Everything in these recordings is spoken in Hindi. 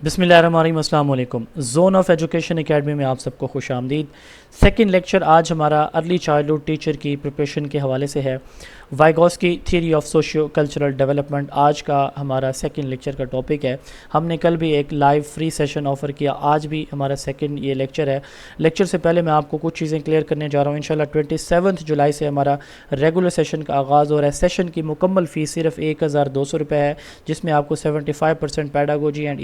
बिस्मिल्लाहिर्रहमानिर्रहीम, अस्सलाम वालेकुम। ज़ोन ऑफ एजुकेशन एकेडमी में आप सबको खुश आमदीद। सेकेंड लेक्चर आज हमारा अर्ली चाइल्डहुड टीचर की प्रिपरेशन के हवाले से है। Vygotsky theory of socio cultural development आज का हमारा सेकेंड लेक्चर का टॉपिक है। हमने कल भी एक लाइव फ्री सेशन ऑफ़र किया, आज भी हमारा सेकेंड ये लेक्चर है। लेक्चर से पहले मैं आपको कुछ चीज़ें क्लियर करने जा रहा हूँ। इंशाल्लाह 27 जुलाई से हमारा रेगुलर सेशन का आगाज़ हो रहा है। सेशन की मुकम्मल फ़ीस सिर्फ 1200 रुपये है, जिसमें आपको 75% पैडागोजी एंड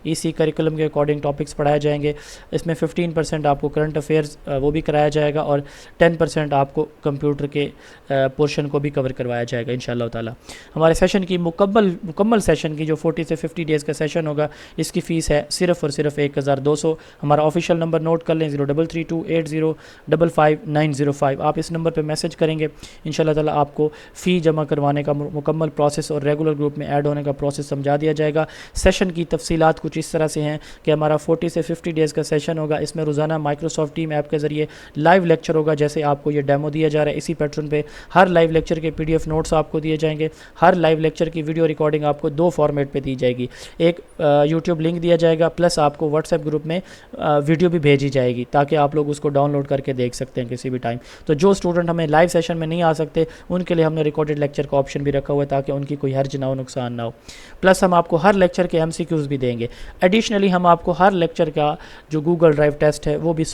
ईसी करिकुलम के अकॉर्डिंग टॉपिक्स पढ़ाए जाएंगे। इसमें 15% आपको करंट अफेयर्स वो भी कराया जाएगा और 10% आपको कंप्यूटर के पोर्शन को भी कवर करवाया जाएगा इंशाल्लाह ताला। हमारे सेशन की मुकम्मल सेशन की जो 40 से 50 डेज़ का सेशन होगा, इसकी फ़ीस है सिर्फ़ और सिर्फ 1200। हमारा ऑफिशियल नंबर नोट कर लें, 033280555905। आप इस नंबर पर मैसेज करेंगे, इंशाल्लाह ताला आपको फ़ी जमा करवाने का मुकम्मल प्रोसेस और रेगुलर ग्रुप में ऐड होने का प्रोसेस समझा दिया जाएगा। सेशन की तफसीलात कुछ इस तरह से हैं कि हमारा 40 से 50 डेज़ का सेशन होगा। इसमें रोज़ाना माइक्रोसॉफ्ट टीम ऐप के ज़रिए लाइव लेक्चर होगा, जैसे आपको ये डेमो दिया जा रहा है। इसी पैटर्न पे हर लाइव लेक्चर के PDF नोट्स आपको दिए जाएंगे। हर लाइव लेक्चर की वीडियो रिकॉर्डिंग आपको 2 फॉर्मेट पे दी जाएगी। एक यूट्यूब लिंक दिया जाएगा, प्लस आपको व्हाट्सएप ग्रुप में वीडियो भी भेजी जाएगी, ताकि आप लोग उसको डाउनलोड करके देख सकते हैं किसी भी टाइम। तो जो स्टूडेंट हमें लाइव सेशन में नहीं आ सकते, उनके लिए हमने रिकॉर्डेड लेक्चर का ऑप्शन भी रखा हुआ है, ताकि उनकी कोई हर्ज ना हो, नुकसान ना हो। प्लस हम आपको हर लेक्चर के MCQs भी देंगे। एडिशनली हम आपको हर लेक्चर का जो गूगल ड्राइव टेस्ट है वो भी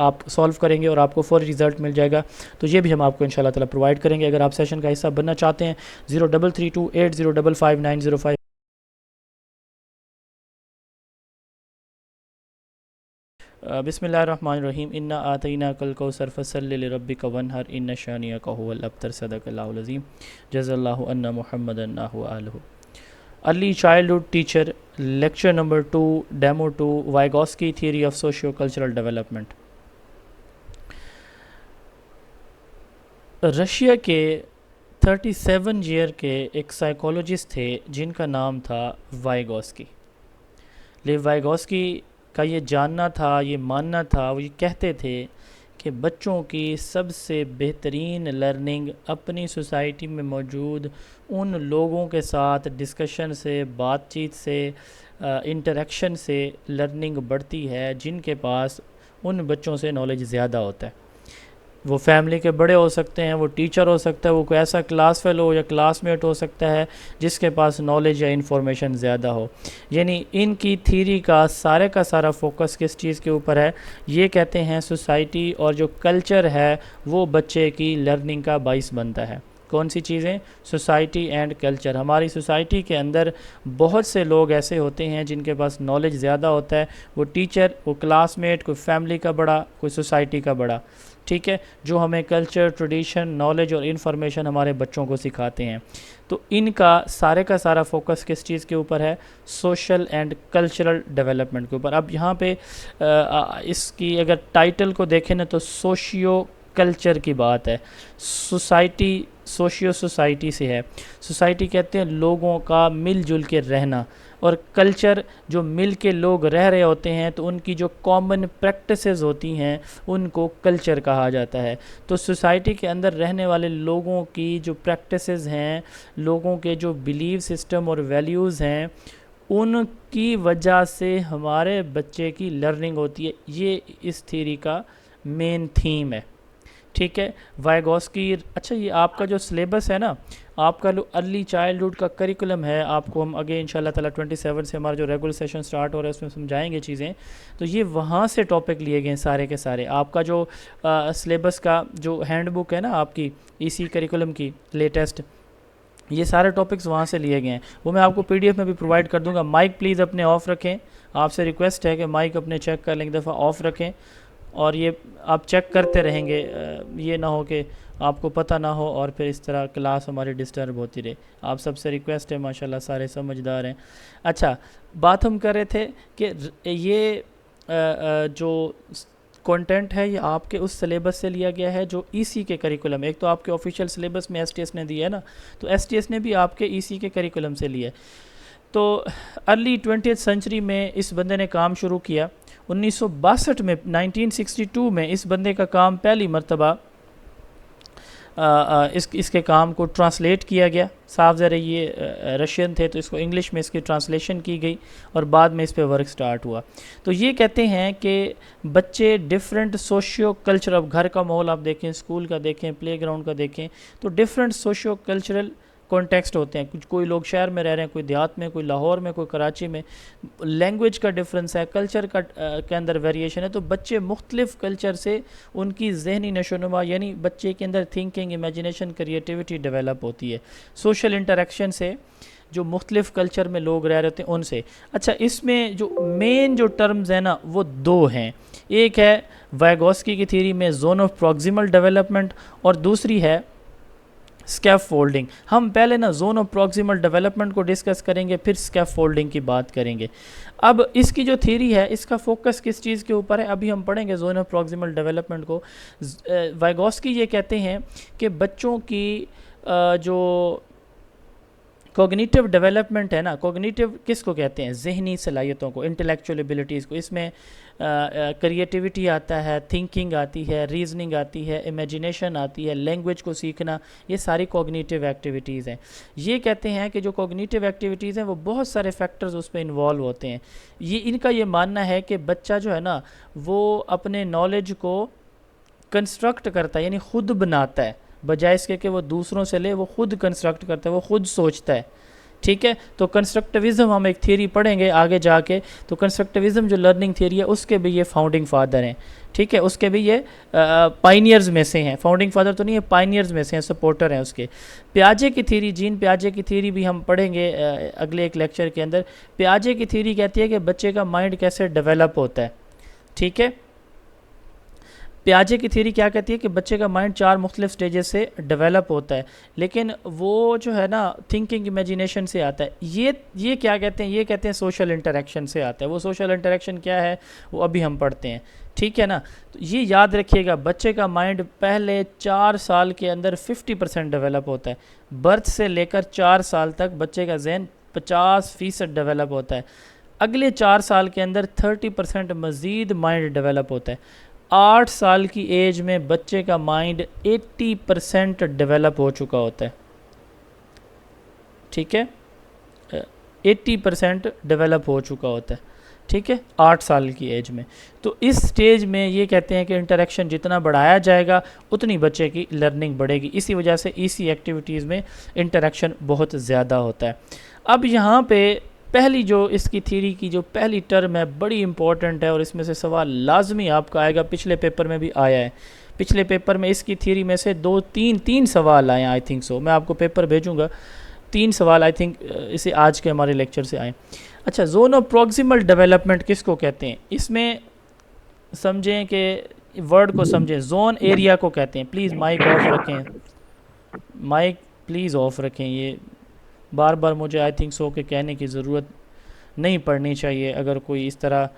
आप सॉल्व करेंगे और आपको फौरी रिज़ल्ट मिल जाएगा। तो ये भी हम आपको इंशाल्लाह ताला प्रोवाइड करेंगे। अगर आप सेशन का हिस्सा बनना चाहते हैं, 033280555905। बिस्मिल्लाहिर्रहमानिर्रहीम। इन्ना आतईना कल कौसर फसल्लि लिरब्बिका वन्हर इन्ना शानिअका हुवल अब्तर सदक़ल्लाहुल अज़ीम जज़ल्लाहु अन्ना मुहम्मदन व आलहु। Early childhood teacher lecture number 2 demo 2 Vygotsky theory of socio cultural development. Russia के 37 ईयर के एक साइकोलॉजिस्ट थे जिनका नाम था वाइगॉस्की। लेव वाइगॉस्की का ये जानना था, ये मानना था, वो ये कहते थे कि बच्चों की सबसे बेहतरीन लर्निंग अपनी सोसाइटी में मौजूद उन लोगों के साथ डिस्कशन से, बातचीत से, इंटरेक्शन से लर्निंग बढ़ती है जिनके पास उन बच्चों से नॉलेज ज़्यादा होता है। वो फैमिली के बड़े हो सकते हैं, वो टीचर हो सकता है, वो कोई ऐसा क्लास फेलो या क्लासमेट हो सकता है जिसके पास नॉलेज या इन्फॉर्मेशन ज़्यादा हो। यानी इनकी थ्योरी का सारा फोकस किस चीज़ के ऊपर है? ये कहते हैं सोसाइटी और जो कल्चर है वो बच्चे की लर्निंग का बाइस बनता है। कौन सी चीज़ें? Society and culture. हमारी सोसाइटी के अंदर बहुत से लोग ऐसे होते हैं जिनके पास नॉलेज ज़्यादा होता है, वो टीचर, वो क्लासमेट, कोई फैमिली का बड़ा, कोई सोसाइटी का बड़ा, ठीक है, जो हमें कल्चर, ट्रेडिशन, नॉलेज और इन्फॉर्मेशन हमारे बच्चों को सिखाते हैं। तो इनका का सारा फोकस किस चीज़ के ऊपर है? सोशल एंड कल्चरल डेवलपमेंट के ऊपर। अब यहाँ पे इसकी अगर टाइटल को देखें ना, तो सोशियो कल्चर की बात है। सोसाइटी, सोसाइटी से है। सोसाइटी कहते हैं लोगों का मिलजुल के रहना, और कल्चर जो मिल के लोग रह रहे होते हैं तो उनकी जो कॉमन प्रैक्टिसेस होती हैं उनको कल्चर कहा जाता है। तो सोसाइटी के अंदर रहने वाले लोगों की जो प्रैक्टिसेस हैं, लोगों के जो बिलीव सिस्टम और वैल्यूज़ हैं, उनकी वजह से हमारे बच्चे की लर्निंग होती है। ये इस थ्योरी का मेन थीम है, ठीक है। वाइगॉस्की। अच्छा, ये आपका जो सिलेबस है ना, आपका जो अर्ली चाइल्डहुड का करिकुलम है, आपको हम आगे इंशाल्लाह ताला 27 से हमारा जो रेगुलर सेशन स्टार्ट हो रहा है उसमें समझाएंगे चीज़ें। तो ये वहाँ से टॉपिक लिए गए सारे के सारे। आपका जो सिलेबस का जो हैंडबुक है ना आपकी EC करिकुलम की लेटेस्ट, ये सारे टॉपिक्स वहाँ से लिए गए हैं। वो मैं आपको PDF में भी प्रोवाइड कर दूँगा। माइक प्लीज़ अपने ऑफ़ रखें, आपसे रिक्वेस्ट है कि माइक अपने चेक कर लें, एक दफ़ा ऑफ़ रखें, और ये आप चेक करते रहेंगे। ये ना हो कि आपको पता ना हो और फिर इस तरह क्लास हमारी डिस्टर्ब होती रहे। आप सबसे रिक्वेस्ट है, माशाल्लाह सारे समझदार हैं। अच्छा, बात हम कर रहे थे कि ये जो कंटेंट है ये आपके उस सिलेबस से लिया गया है जो EC के करिकुलम। एक तो आपके ऑफिशियल सिलेबस में STS ने दिया है ना, तो STS ने भी आपके EC के करिकुलम से लिया है। तो अर्ली 20th सेंचुरी में इस बंदे ने काम शुरू किया। 1962 में, 1962 में इस बंदे का काम पहली मरतबा इसके काम को ट्रांसलेट किया गया। साफ ज़रा ये रशियन थे तो इसको इंग्लिश में इसकी ट्रांसलेशन की गई और बाद में इस पे वर्क स्टार्ट हुआ। तो ये कहते हैं कि बच्चे डिफरेंट सोशियो कल्चर, अब घर का माहौल आप देखें, स्कूल का देखें, प्लेग्राउंड का देखें, तो डिफरेंट सोशियो कल्चरल कॉन्टेक्स्ट होते हैं। कुछ कोई लोग शहर में रह रहे हैं, कोई देहात में, कोई लाहौर में, कोई कराची में। लैंग्वेज का डिफरेंस है, कल्चर का के अंदर वेरिएशन है। तो बच्चे मुख्तलिफ कल्चर से उनकी जहनी नशोनुमा, यानी बच्चे के अंदर थिंकिंग, इमेजिनेशन, क्रिएटिविटी डेवलप होती है सोशल इंटरेक्शन से, जो मुख्तलिफ कल्चर में लोग रह रहे होते हैं उनसे। अच्छा, इसमें जो मेन जो टर्म्स हैं ना वो दो हैं। एक है वाइगोस्की की थ्योरी में जोन ऑफ प्रॉक्सिमल डेवलपमेंट और दूसरी है स्कैफोल्डिंग। हम पहले ना जोन ऑफ प्रॉक्सिमल डेवलपमेंट को डिस्कस करेंगे, फिर स्कैफोल्डिंग की बात करेंगे। अब इसकी जो थ्योरी है इसका फोकस किस चीज़ के ऊपर है, अभी हम पढ़ेंगे जोन ऑफ प्रॉक्सिमल डेवलपमेंट को। वाइगोस्की ये कहते हैं कि बच्चों की जो कोग्निटिव डेवलपमेंट है ना, कोग्निटिव किसको कहते हैं, जहनी सलाहियतों को, इंटेलेक्चुअल एबिलिटीज़ को। इसमें क्रिएटिविटी आता है, थिंकिंग आती है, रीजनिंग आती है, इमेजिनेशन आती है, लैंग्वेज को सीखना, ये सारी कोग्निटिव एक्टिविटीज़ हैं। ये कहते हैं कि जो कोग्निटिव एक्टिविटीज़ हैं वो बहुत सारे फैक्टर्स उस पर इन्वॉल्व होते हैं। ये इनका ये मानना है कि बच्चा जो है ना वो अपने नॉलेज को कंस्ट्रक्ट करता है, यानी ख़ुद बनाता है, बजाय इसके कि वो दूसरों से ले, वो खुद कंस्ट्रक्ट करता है, वो खुद सोचता है। ठीक है, तो कंस्ट्रक्टिविज़म हम एक थ्योरी पढ़ेंगे आगे जाके। तो कंस्ट्रक्टिविज़म जो लर्निंग थ्योरी है उसके भी ये फाउंडिंग फादर हैं। ठीक है, उसके भी ये पाइनियर्स में से हैं, फाउंडिंग फादर तो नहीं है, पाइनियर्स में से हैं, सपोर्टर हैं उसके। प्याजे की थ्योरी, जीन प्याजे की थ्योरी भी हम पढ़ेंगे अगले एक लेक्चर के अंदर। प्याजे की थ्योरी कहती है कि बच्चे का माइंड कैसे डेवलप होता है। ठीक है, प्याजे की थ्योरी क्या कहती है कि बच्चे का माइंड 4 मुख्तलिफ स्टेजेस से डेवलप होता है, लेकिन वो जो है ना थिंकिंग, इमेजिनेशन से आता है। ये क्या कहते हैं, ये कहते हैं सोशल इंटरेक्शन से आता है। वो सोशल इंटरेक्शन क्या है वो अभी हम पढ़ते हैं। ठीक है ना, तो ये याद रखिएगा, बच्चे का माइंड पहले 4 साल के अंदर 50% डेवलप होता है। बर्थ से लेकर 4 साल तक बच्चे का जहन 50% डेवलप होता है। अगले 4 साल के अंदर 30% मज़ीद माइंड डेवलप होता है। 8 साल की एज में बच्चे का माइंड 80% डेवलप हो चुका होता है। ठीक है, 80% डेवलप हो चुका होता है। ठीक है, 8 साल की एज में। तो इस स्टेज में ये कहते हैं कि इंटरेक्शन जितना बढ़ाया जाएगा उतनी बच्चे की लर्निंग बढ़ेगी। इसी वजह से इसी एक्टिविटीज़ में इंटरेक्शन बहुत ज़्यादा होता है। अब यहाँ पे पहली जो इसकी थ्योरी की जो पहली टर्म है बड़ी इंपॉर्टेंट है और इसमें से सवाल लाजमी आपका आएगा, पिछले पेपर में भी आया है। पिछले पेपर में इसकी थ्योरी में से 2-3 सवाल आए, आई थिंक सो। मैं आपको पेपर भेजूंगा, 3 सवाल आई थिंक इसे आज के हमारे लेक्चर से आए। अच्छा, जोन ऑफ प्रॉक्सिमल डेवलपमेंट किसको कहते हैं, इसमें समझें कि वर्ड को समझें। जोन एरिया को कहते हैं। प्लीज़ माइक ऑफ रखें, माइक प्लीज़ ऑफ रखें। ये बार बार मुझे आई थिंक सो के कहने की ज़रूरत नहीं पड़नी चाहिए। अगर कोई इस तरह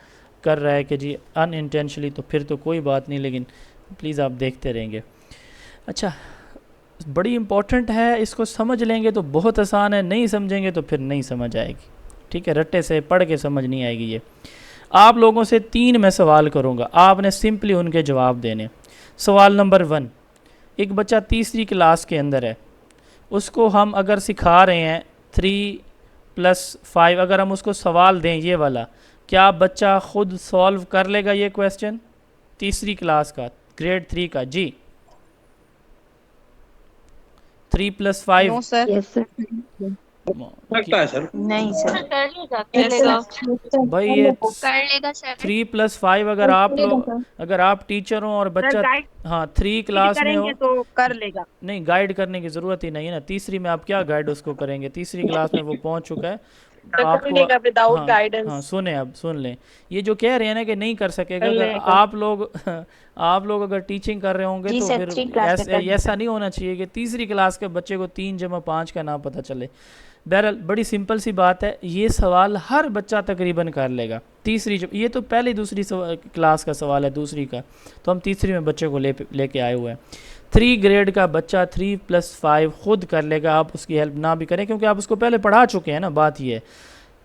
कर रहा है कि जी अनइंटेंशनली तो फिर तो कोई बात नहीं, लेकिन प्लीज़ आप देखते रहेंगे। अच्छा, बड़ी इम्पॉर्टेंट है, इसको समझ लेंगे तो बहुत आसान है, नहीं समझेंगे तो फिर नहीं समझ आएगी। ठीक है, रट्टे से पढ़ के समझ नहीं आएगी। ये आप लोगों से 3 मैं सवाल करूँगा, आपने सिंपली उनके जवाब देने। सवाल नंबर 1, एक बच्चा तीसरी क्लास के अंदर है, उसको हम अगर सिखा रहे हैं 3+5, अगर हम उसको सवाल दें ये वाला, क्या बच्चा खुद सॉल्व कर लेगा ये क्वेश्चन? तीसरी क्लास का, ग्रेड 3 का। जी, 3+5। No sir. Yes sir. लगता है सर। नहीं सर। कर लेगा भाई ये कर लेगा सर। 3+5 अगर आप लोग, अगर आप टीचर हो और बच्चा गाइड हाँ 3 क्लास में हो, करेंगे तो कर लेगा। नहीं गाइड करने की ज़रूरत ही नहीं है ना। तीसरी में आप क्या गाइड उसको करेंगे, तीसरी क्लास में वो पहुंच चुका है। आपको विदाउट हाँ, गाइडेंस। हाँ सुने, अब सुन लें। ये जो कह रहे हैं ना कि नहीं कर सकेगा, अगर आप लोग अगर टीचिंग कर रहे होंगे जी तो सर, 3 फिर क्लास में ऐसा नहीं होना चाहिए कि तीसरी क्लास के बच्चे को 3+5 का ना पता चले। बहरहाल बड़ी सिंपल सी बात है, ये सवाल हर बच्चा तकरीबन कर लेगा। तीसरी जो, ये तो पहले दूसरी क्लास का सवाल है, दूसरी का, तो हम तीसरी में बच्चे को लेके आए हुए हैं। 3 ग्रेड का बच्चा 3+5 खुद कर लेगा, आप उसकी हेल्प ना भी करें, क्योंकि आप उसको पहले पढ़ा चुके हैं ना। बात ये है,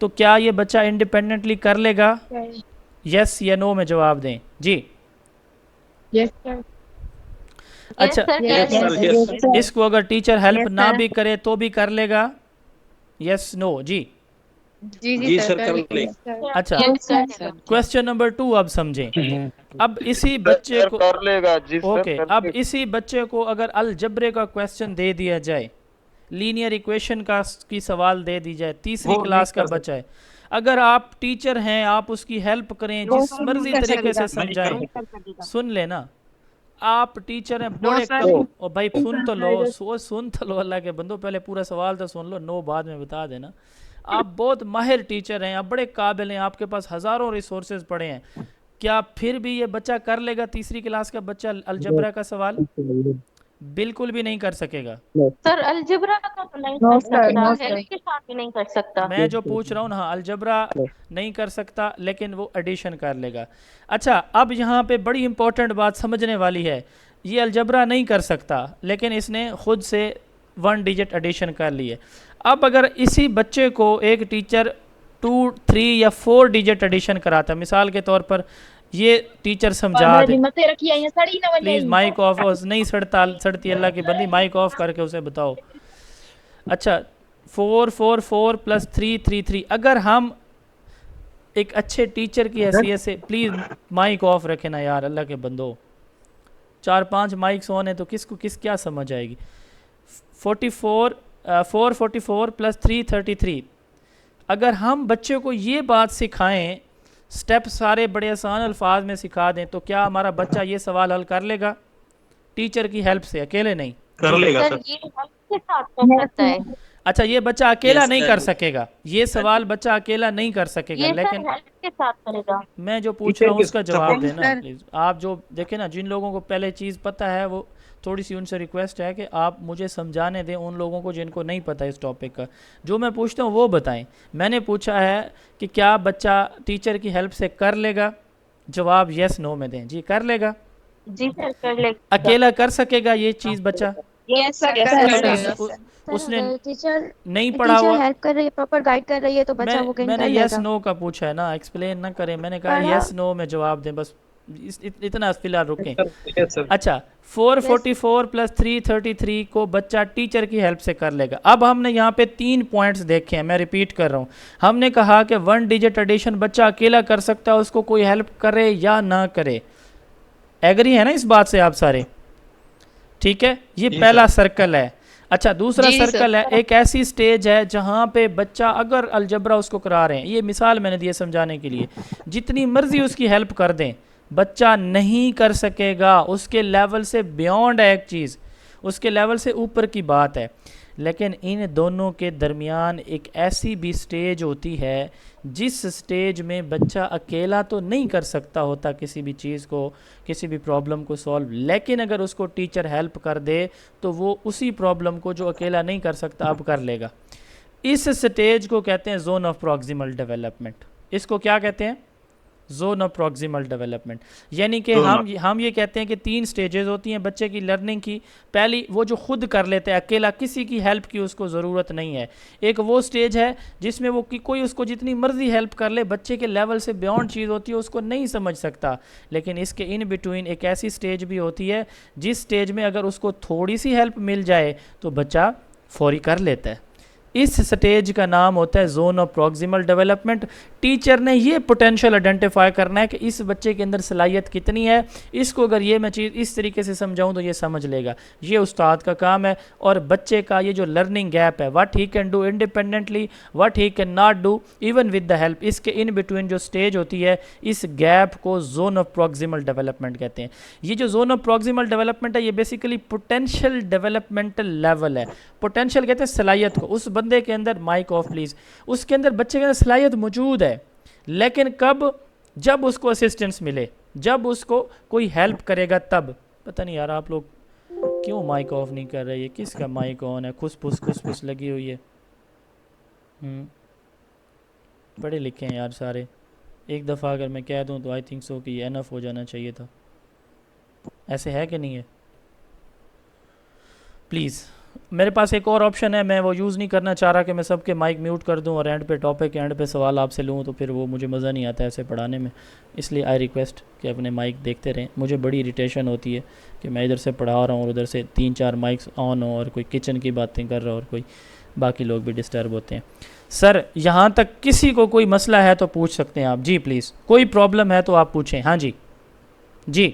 तो क्या ये बच्चा इंडिपेंडेंटली कर लेगा? यस या नो में जवाब दें। जी यस सर। अच्छा sir yes sir yes sir इसको अगर टीचर हेल्प Yes, ना sir. भी करे तो भी कर लेगा? यस नो जी? जी सर कर लेगा अच्छा सर क्वेश्चन नंबर 2 अब समझें। अब इसी बच्चे सर को कर लेगा जी सर ओके, कर अब लेगा। इसी बच्चे को अगर अलजबरे का क्वेश्चन दे दिया जाए, लीनियर इक्वेशन का की सवाल दे दी जाए, तीसरी वो क्लास नहीं का कर बच्चा है, अगर आप टीचर हैं, आप उसकी हेल्प करें, जिस मर्जी तरीके से समझाएं, सुन लेना, आप टीचर हैं बड़े कम, और भाई सुन तो लो, सुन तो लो, अल्लाह के बंदो, पहले पूरा सवाल तो सुन लो, नो बाद में बता देना। आप बहुत माहिर टीचर हैं, आप बड़े काबिल हैं, आपके पास हज़ारों रिसोर्सेज पड़े हैं, क्या फिर भी ये बच्चा कर लेगा? तीसरी क्लास का बच्चा अलजबरा का सवाल बिल्कुल भी नहीं कर सकेगा। सर अलजेब्रा का तो नहीं No, कर sir. सकता, No, हेल्प sir. के साथ भी नहीं कर सकता। मैं जो पूछ रहा हूँ ना, अलजबरा नहीं कर सकता, लेकिन वो एडिशन कर लेगा। अच्छा, अब यहाँ पे बड़ी इंपॉर्टेंट बात समझने वाली है, ये अलजबरा नहीं कर सकता, लेकिन इसने खुद से 1 डिजिट एडिशन कर ली है। अब अगर इसी बच्चे को एक टीचर 2, 3 या 4 डिजिट एडिशन कराता, मिसाल के तौर पर ये टीचर समझा दे, प्लीज़ माइक ऑफ, नहीं सड़ती अल्लाह की बंदी, माइक ऑफ करके उसे बताओ। अच्छा 4 4 4 प्लस 3 3 3, अगर हम एक अच्छे टीचर की हैसियत से, प्लीज़ माइक ऑफ रखे ना यार, अल्लाह के बंदो, 4-5 माइक्स ऑन है तो किसको क्या समझ आएगी? 444 प्लस 333, अगर हम बच्चे को ये बात सिखाएं, स्टेप सारे बड़े आसान अल्फाज में सिखा दें, तो क्या हमारा बच्चा ये सवाल हल कर लेगा टीचर की हेल्प से? अकेले नहीं कर लेगा सर सर ये हेल्प के साथ कर सकता है, अच्छा, ये बच्चा अकेला Yes, नहीं sir. कर सकेगा, ये सवाल बच्चा अकेला नहीं कर सकेगा, ये लेकिन सर हेल्प के साथ करेगा। मैं जो पूछ टीचर रहा हूँ के उसका support जवाब से। देना सर। प्लीज़। आप जो देखें ना, जिन लोगों को पहले चीज़ पता है, वो थोड़ी सी उनसे रिक्वेस्ट है कि आप मुझे समझाने दें उन लोगों को जिनको नहीं पता इस टॉपिक का। जो मैं पूछता हूँ वो बताएं। मैंने पूछा है कि क्या बच्चा टीचर की हेल्प से कर लेगा? जवाब यस नो में दें। जी कर लेगा? जी सर कर लेगा। अकेला कर सकेगा ये चीज़ बच्चा? यस सर Yes, कर sir. लेगा। उसने अगर टीचर नहीं पढ़ा हुआ, हेल्प कर रही है, प्रॉपर गाइड कर रही है, तो बच्चा वो गेन मैंने कर यस लेगा। नो का पूछा है ना, एक्सप्लेन ना करें, मैंने कहा पढ़ा- यस नो में जवाब दें बस, इतना फिलहाल रुकें। यस सर अच्छा 444 प्लस 333 को बच्चा टीचर की हेल्प से कर लेगा। अब हमने यहाँ पे 3 पॉइंट्स देखे हैं, मैं रिपीट कर रहा हूँ। हमने कहा कि 1 डिजिट एडिशन बच्चा अकेला कर सकता है, उसको कोई हेल्प करे या ना करे। एग्री है ना इस बात से आप सारे? ठीक है, ये जी पहला सर्कल है। अच्छा दूसरा जी सर्कल है, एक ऐसी स्टेज है जहाँ पे बच्चा अगर अलजबरा उसको करा रहे हैं, ये मिसाल मैंने दी है समझाने के लिए, जितनी मर्जी उसकी हेल्प कर दें, बच्चा नहीं कर सकेगा, उसके लेवल से बियॉन्ड है एक चीज़, उसके लेवल से ऊपर की बात है। लेकिन इन दोनों के दरमियान एक ऐसी भी स्टेज होती है जिस स्टेज में बच्चा अकेला तो नहीं कर सकता होता किसी भी चीज़ को, किसी भी प्रॉब्लम को सॉल्व, लेकिन अगर उसको टीचर हेल्प कर दे तो वो उसी प्रॉब्लम को जो अकेला नहीं कर सकता अब कर लेगा। इस स्टेज को कहते हैं जोन ऑफ प्रॉक्सिमल डेवलपमेंट। इसको क्या कहते हैं? Zone of proximal development. यानी कि हम ये कहते हैं कि 3 स्टेजेस होती हैं बच्चे की लर्निंग की। पहली, वो जो खुद कर लेते हैं अकेला, किसी की हेल्प की उसको ज़रूरत नहीं है। एक वो स्टेज है जिसमें वो कोई उसको जितनी मर्जी हेल्प कर ले, बच्चे के लेवल से बियॉन्ड चीज़ होती है, उसको नहीं समझ सकता। लेकिन इसके इन बिटवीन एक ऐसी स्टेज भी होती है जिस स्टेज में अगर उसको थोड़ी सी हेल्प मिल जाए तो बच्चा फौरी कर लेता है। इस स्टेज का नाम होता है zone of proximal development. Teacher ने ये पोटेंशियल आइडेंटिफाई करना है कि इस बच्चे के अंदर सलाहियत कितनी है, इसको अगर ये मैं चीज़ इस तरीके से समझाऊं तो ये समझ लेगा। ये उस्ताद का काम है। और बच्चे का ये जो लर्निंग गैप है, what he can do independently, what he can not do even with the help, इसके इन बिटवीन जो स्टेज होती है, इस गैप को जोन ऑफ प्रॉक्सिमल डेवलपमेंट कहते हैं। ये जो जोन ऑफ प्रॉक्सिमल डेवलपमेंट है, ये बेसिकली पोटेंशियल डेवलपमेंटल लेवल है। पोटेंशियल कहते हैं सलाहियत को। उस बंदे के अंदर, माइक ऑफ प्लीज़, उसके अंदर, बच्चे के अंदर सलाहियत मौजूद है, लेकिन कब? जब उसको असिस्टेंस मिले, जब उसको कोई हेल्प करेगा तब। पता नहीं यार आप लोग क्यों माइक ऑफ नहीं कर रहे, ये किसका माइक ऑन है? खुसफुस लगी हुई है। पढ़े लिखे हैं यार सारे, एक दफ़ा अगर मैं कह दूं तो आई थिंक सो कि ये एनफ हो जाना चाहिए था। ऐसे है कि नहीं है? प्लीज़ मेरे पास एक और ऑप्शन है, मैं वो यूज़ नहीं करना चाह रहा कि मैं सबके माइक म्यूट कर दूं और एंड पे टॉपिक एंड पे सवाल आपसे लूं, तो फिर वो मुझे मज़ा नहीं आता ऐसे पढ़ाने में। इसलिए आई रिक्वेस्ट कि अपने माइक देखते रहें। मुझे बड़ी इरिटेशन होती है कि मैं इधर से पढ़ा रहा हूँ और उधर से 3-4 माइक्स ऑन हो और कोई किचन की बातें कर रहा हो और कोई बाकी लोग भी डिस्टर्ब होते हैं। सर यहाँ तक किसी को कोई मसला है तो पूछ सकते हैं आप जी, प्लीज़ कोई प्रॉब्लम है तो आप पूछें। हाँ जी जी।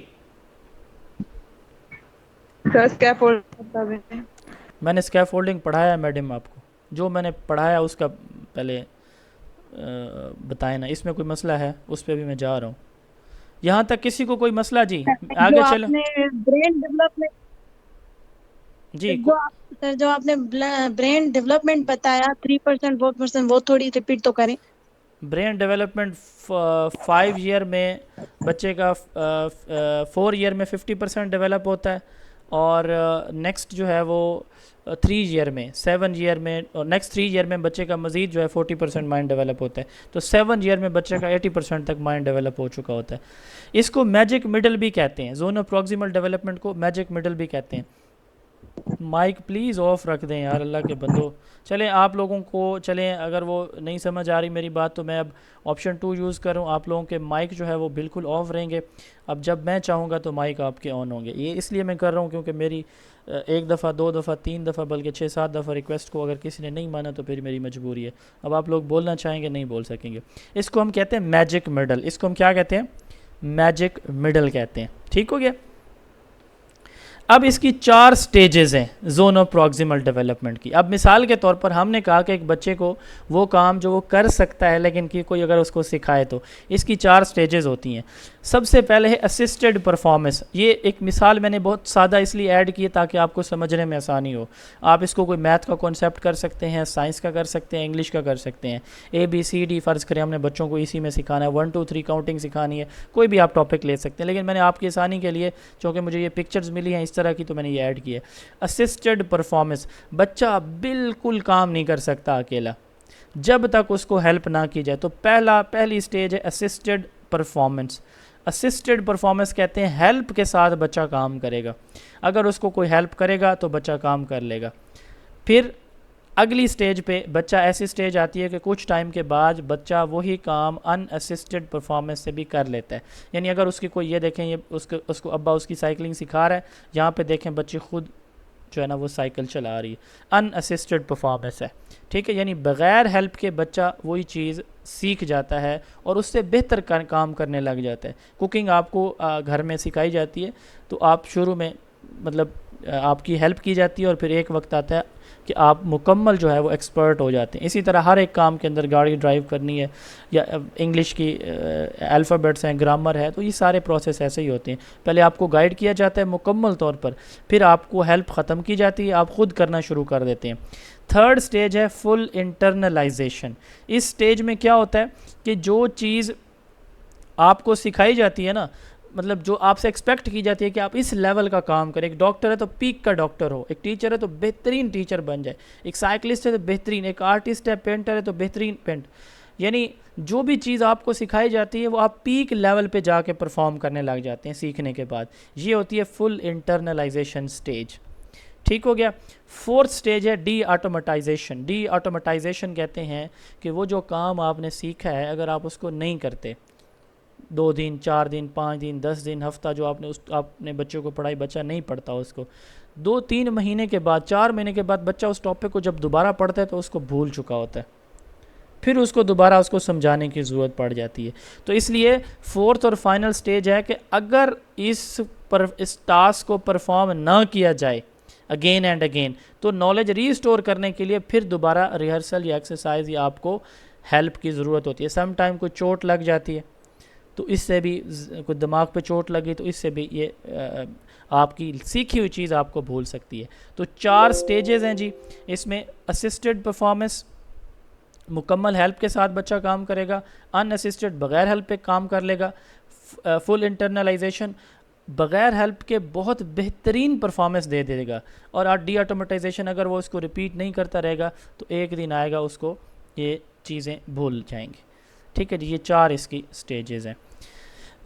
सर स्कैफोल्डिंग मैंने स्कैफोल्डिंग पढ़ाया है मैडम आपको, जो मैंने पढ़ाया उसका पहले बताएं ना, इसमें कोई मसला है उस पर भी मैं जा रहा हूँ। यहाँ तक किसी को कोई मसला जी, आगे चलो आपने ब्रेन डेवलपमेंट जी। जो आपने ब्रेन डेवलपमेंट बताया 3% 4%, वो थोड़ी रिपीट तो करें। ब्रेन डेवलपमेंट 5 ईयर में बच्चे का 4 ईयर में 50% डेवलप होता है, और नेक्स्ट जो है वो 3 ईयर में 7 ईयर में, और नेक्स्ट 3 ईयर में बच्चे का मज़ीद जो है 40% माइंड डेवलप होता है। तो 7 ईयर में बच्चे का 80% तक माइंड डेवलप हो चुका होता है। इसको मैजिक मिडल भी कहते हैं, जोनो प्रॉक्सिमल डेवलपमेंट को मैजिक मिडल भी कहते हैं। माइक प्लीज़ ऑफ रख दें यार, अल्लाह के बंदो। चलें आप लोगों को, चलें अगर वो नहीं समझ आ रही मेरी बात तो मैं अब ऑप्शन 2 यूज़ करूँ। आप लोगों के माइक जो है वो बिल्कुल ऑफ रहेंगे। अब जब मैं चाहूँगा तो माइक आपके ऑन होंगे। ये इसलिए मैं कर रहा हूँ क्योंकि मेरी 1 दफ़ा 2 दफ़ा 3 दफ़ा बल्कि 6-7 दफ़ा रिक्वेस्ट को अगर किसी ने नहीं माना तो फिर मेरी मजबूरी है। अब आप लोग बोलना चाहेंगे नहीं बोल सकेंगे। इसको हम कहते हैं मैजिक मिडल, इसको हम क्या कहते हैं? मैजिक मिडल कहते हैं। ठीक हो गया। अब इसकी 4 स्टेजेस हैं जोन ऑफ प्रॉक्सिमल डेवलपमेंट की। अब मिसाल के तौर पर हमने कहा कि एक बच्चे को वो काम जो वो कर सकता है लेकिन कि कोई अगर उसको सिखाए तो इसकी 4 स्टेजेस होती हैं। सबसे पहले है असिस्टेड परफॉर्मेंस। ये एक मिसाल मैंने बहुत सादा इसलिए ऐड की है ताकि आपको समझने में आसानी हो। आप इसको कोई मैथ का कॉन्सेप्ट कर सकते हैं, साइंस का कर सकते हैं, इंग्लिश का कर सकते हैं। ABCD फ़र्ज़ करें हमने बच्चों को इसी में सिखाना है, 1 2 3 काउंटिंग सिखानी है, कोई भी आप टॉपिक ले सकते हैं। लेकिन मैंने आपकी आसानी के लिए, चूँकि मुझे ये पिक्चर्स मिली हैं इस तरह की, तो मैंने ये ऐड किया है। असिस्टेड परफॉर्मेंस, बच्चा बिल्कुल काम नहीं कर सकता अकेला जब तक उसको हेल्प ना की जाए। तो पहली स्टेज है असिस्टेड परफॉर्मेंस। असिस्टेड परफॉर्मेंस कहते हैं हेल्प के साथ बच्चा काम करेगा। अगर उसको कोई हेल्प करेगा तो बच्चा काम कर लेगा। फिर अगली स्टेज पे बच्चा, ऐसी स्टेज आती है कि कुछ टाइम के बाद बच्चा वही काम अनअसिस्टेड परफॉर्मेंस से भी कर लेता है। यानी अगर उसकी कोई, ये देखें ये उसको अब्बा उसकी साइकिलिंग सिखा रहा है, यहाँ पे देखें बच्चे खुद जो है ना वो साइकिल चला रही है, अनअसिस्टेड परफॉर्मेंस है। ठीक है, यानी बग़ैर हेल्प के बच्चा वही चीज़ सीख जाता है और उससे बेहतर काम करने लग जाता है। कुकिंग आपको घर में सिखाई जाती है तो आप शुरू में मतलब आपकी हेल्प की जाती है और फिर एक वक्त आता है कि आप मुकम्मल जो है वो एक्सपर्ट हो जाते हैं। इसी तरह हर एक काम के अंदर, गाड़ी ड्राइव करनी है या इंग्लिश की अल्फ़ाबेट्स हैं, ग्रामर है, तो ये सारे प्रोसेस ऐसे ही होते हैं। पहले आपको गाइड किया जाता है मुकम्मल तौर पर, फिर आपको हेल्प ख़त्म की जाती है, आप ख़ुद करना शुरू कर देते हैं। थर्ड स्टेज है फुल इंटरनलाइजेशन। इस स्टेज में क्या होता है कि जो चीज़ आपको सिखाई जाती है ना, मतलब जो आपसे एक्सपेक्ट की जाती है कि आप इस लेवल का काम करें। एक डॉक्टर है तो पीक का डॉक्टर हो, एक टीचर है तो बेहतरीन टीचर बन जाए, एक साइकिलिस्ट है तो बेहतरीन, एक आर्टिस्ट है, पेंटर है तो बेहतरीन पेंट। यानी जो भी चीज़ आपको सिखाई जाती है वो आप पीक लेवल पे जाके परफॉर्म करने लग जाते हैं सीखने के बाद। ये होती है फुल इंटरनलाइजेशन स्टेज। ठीक हो गया। फोर्थ स्टेज है डी ऑटोमेटाइजेशन। डी ऑटोमेटाइजेशन कहते हैं कि वो जो काम आपने सीखा है अगर आप उसको नहीं करते, 2 दिन 4 दिन 5 दिन 10 दिन हफ्ता जो आपने बच्चों को पढ़ाई, बच्चा नहीं पढ़ता उसको, 2-3 महीने के बाद, 4 महीने के बाद बच्चा उस टॉपिक को जब दोबारा पढ़ता है तो उसको भूल चुका होता है, फिर उसको दोबारा उसको समझाने की ज़रूरत पड़ जाती है। तो इसलिए फोर्थ और फाइनल स्टेज है कि अगर इस टास्क को परफॉर्म ना किया जाए अगेन एंड अगेन तो नॉलेज रीस्टोर करने के लिए फिर दोबारा रिहर्सल या एक्सरसाइज या आपको हेल्प की ज़रूरत होती है। सम टाइम कोई चोट लग जाती है तो इससे भी, कोई दिमाग पे चोट लगी तो इससे भी ये आपकी सीखी हुई चीज़ आपको भूल सकती है। तो 4 स्टेजेस हैं जी इसमें। असिस्टेड परफॉर्मेंस, मुकम्मल हेल्प के साथ बच्चा काम करेगा, अनअसिस्टेड बग़ैर हेल्प पे काम कर लेगा, फुल इंटरनलाइजेशन बग़ैर हेल्प के बहुत बेहतरीन परफॉर्मेंस दे देगा, और डी ऑटोमेटाइजेशन अगर वो उसको रिपीट नहीं करता रहेगा तो एक दिन आएगा उसको ये चीज़ें भूल जाएंगे। ठीक है जी, ये 4 इसकी स्टेजेस हैं।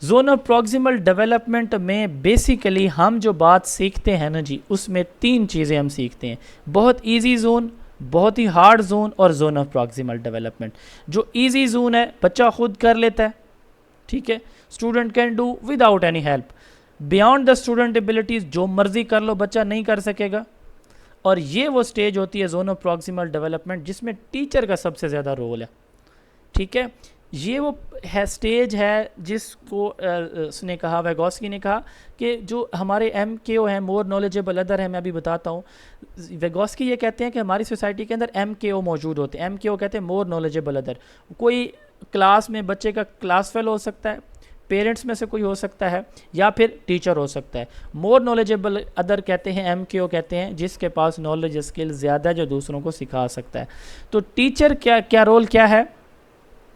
जोन ऑफ प्रॉक्सिमल डेवलपमेंट में बेसिकली हम जो बात सीखते हैं ना जी, उसमें 3 चीज़ें हम सीखते हैं, बहुत इजी जोन, बहुत ही हार्ड जोन और जोन ऑफ प्रॉक्सिमल डेवलपमेंट। जो इजी जोन है बच्चा खुद कर लेता है, ठीक है, student can do without any help. Beyond the student abilities जो मर्जी कर लो बच्चा नहीं कर सकेगा। और ये वो स्टेज होती है जोन ऑफ प्रॉक्सिमल डेवलपमेंट जिसमें टीचर का सबसे ज़्यादा रोल है, ठीक है। ये वो है स्टेज है जिसको उसने कहा, वैगोस्की ने कहा कि जो हमारे MKO हैं, मोर नॉलेजेबल अदर है, मैं अभी बताता हूँ। वैगोस्की ये कहते हैं कि हमारी सोसाइटी के अंदर MKO मौजूद होते हैं। MKO कहते हैं मोर नॉलेजेबल अदर। कोई क्लास में बच्चे का क्लास फेलो हो सकता है, पेरेंट्स में से कोई हो सकता है, या फिर टीचर हो सकता है। मोर नॉलेजेबल अदर कहते हैं, MKO कहते हैं जिसके पास नॉलेज स्किल ज़्यादा है, जो दूसरों को सिखा सकता है। तो टीचर क्या रोल क्या है